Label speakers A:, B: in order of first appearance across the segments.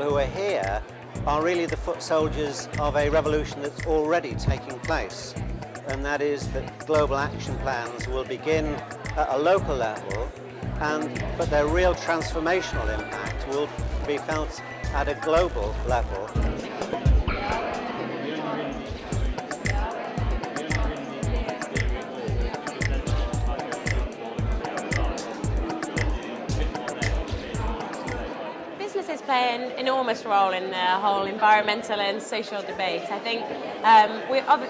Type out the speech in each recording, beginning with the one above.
A: who are here are really the foot soldiers of a revolution that's already taking place, and that is that global action plans will begin at a local level, but their real transformational impact will be felt at a global level.
B: Businesses play an enormous role in the whole environmental and social debate. I think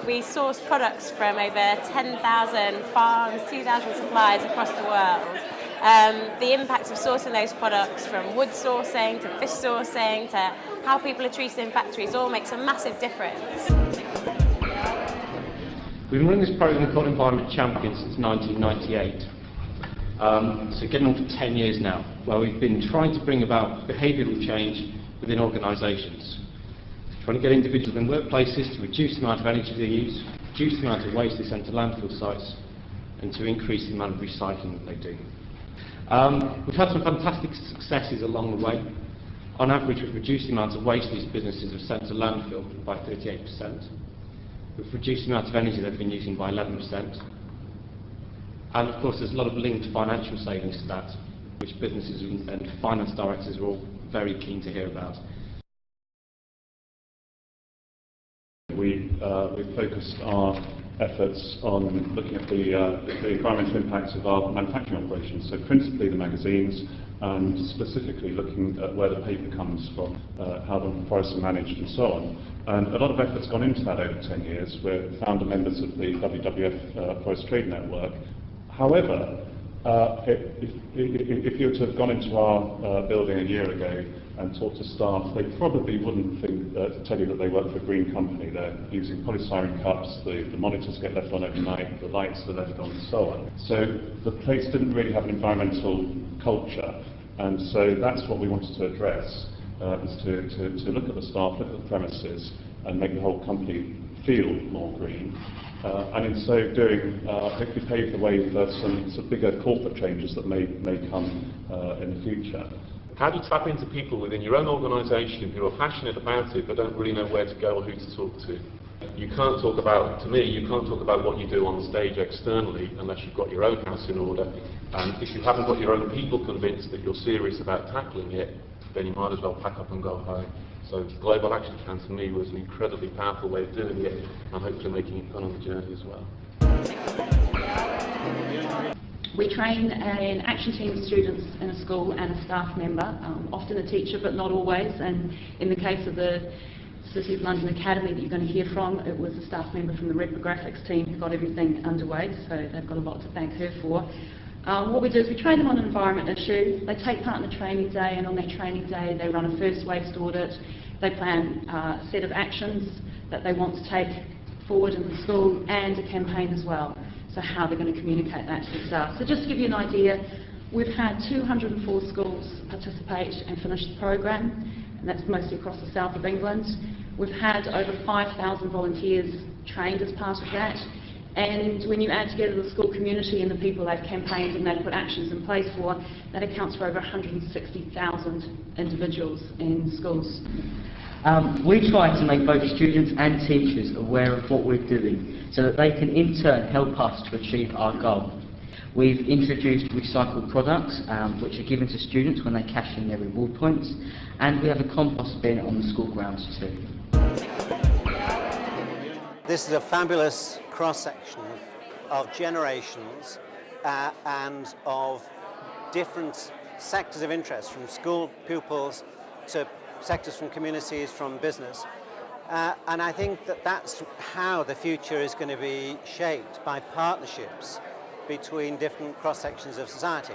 B: we source products from over 10,000 farms, 2,000 suppliers across the world. The impact of sourcing those products, from wood sourcing to fish sourcing to how people are treated in factories, all makes a massive difference.
C: We've been running this programme called Environment Champions since 1998. So getting on for 10 years now, where we've been trying to bring about behavioural change within organisations. Trying to get individuals in workplaces to reduce the amount of energy they use, reduce the amount of waste they send to landfill sites, and to increase the amount of recycling that they do. We've had some fantastic successes along the way. On average, we've reduced the amount of waste these businesses have sent to landfill by 38%. We've reduced the amount of energy they've been using by 11%. And of course, there's a lot of linked financial savings to that, which businesses and finance directors are all very keen to hear about.
D: We've focused our efforts on looking at the environmental impacts of our manufacturing operations, so principally the magazines, and specifically looking at where the paper comes from, how the forests are managed and so on. And a lot of effort's gone into that over 10 years. We're founder members of the WWF Forest Trade Network. However, if you were to have gone into our building a year ago and talked to staff, they probably wouldn't tell you that they work for a green company. They're using polystyrene cups, the monitors get left on overnight, the lights are left on, and so on. So the place didn't really have an environmental culture, and so that's what we wanted to address, is to look at the staff, look at the premises, and make the whole company feel more green. And in so doing, hopefully pave the way for some bigger corporate changes that may come in the future.
E: How do you tap into people within your own organisation who are passionate about it but don't really know where to go or who to talk to? You can't talk about, to me, you can't talk about what you do on stage externally unless you've got your own house in order. And if you haven't got your own people convinced that you're serious about tackling it, then you might as well pack up and go home. So Global Action Plan to me was an incredibly powerful way of doing it, and hopefully making it fun on the journey as well.
F: We train an action team of students in a school and a staff member, often a teacher but not always, and in the case of the City of London Academy that you're going to hear from, it was a staff member from the reprographics team who got everything underway, so they've got a lot to thank her for. What we do is we train them on an environment issue. They take part in the training day, and on their training day they run a first waste audit. They plan a set of actions that they want to take forward in the school, and a campaign as well, so how they're going to communicate that to the staff. So just to give you an idea, we've had 204 schools participate and finish the programme, and that's mostly across the south of England. We've had over 5,000 volunteers trained as part of that. And when you add together the school community and the people they've campaigned and they've put actions in place for, that accounts for over 160,000 individuals in schools.
G: We try to make both students and teachers aware of what we're doing so that they can in turn help us to achieve our goal. We've introduced recycled products which are given to students when they cash in their reward points, and we have a compost bin on the school grounds too.
A: This is a fabulous cross-section of generations and of different sectors of interest, from school pupils to sectors from communities, from business. And I think that that's how the future is going to be shaped, by partnerships between different cross-sections of society.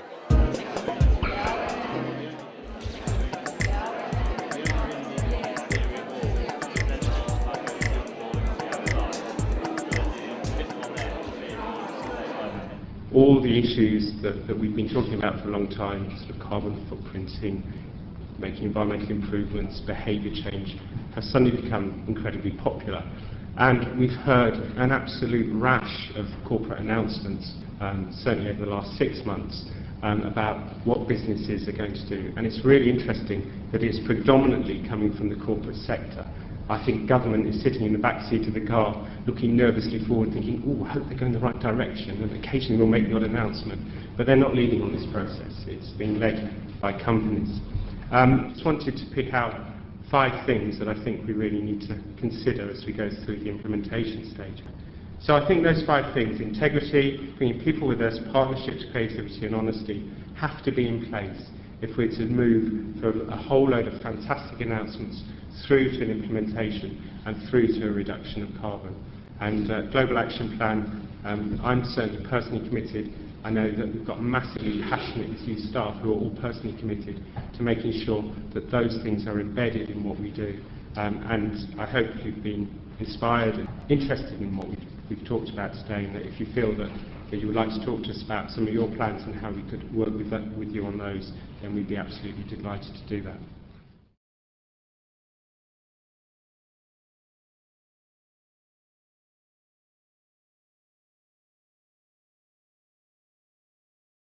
C: All the issues that we've been talking about for a long time, sort of carbon footprinting, making environmental improvements, behaviour change, has suddenly become incredibly popular. And we've heard an absolute rash of corporate announcements, certainly over the last 6 months, about what businesses are going to do. And it's really interesting that it's predominantly coming from the corporate sector. I think government is sitting in the back seat of the car, looking nervously forward, thinking, oh, I hope they're going the right direction, and occasionally we'll make the odd announcement. But they're not leading on this process. It's being led by companies. Just wanted to pick out 5 things that I think we really need to consider as we go through the implementation stage. So I think those 5 things, integrity, bringing people with us, partnerships, creativity and honesty, have to be in place if we're to move from a whole load of fantastic announcements through to an implementation and through to a reduction of carbon. And Global Action Plan, I'm certainly personally committed. I know that we've got massively passionate youth staff who are all personally committed to making sure that those things are embedded in what we do. And I hope you've been inspired and interested in what we've talked about today, and that if you feel that you would like to talk to us about some of your plans and how we could work with you on those, then we'd be absolutely delighted to do that.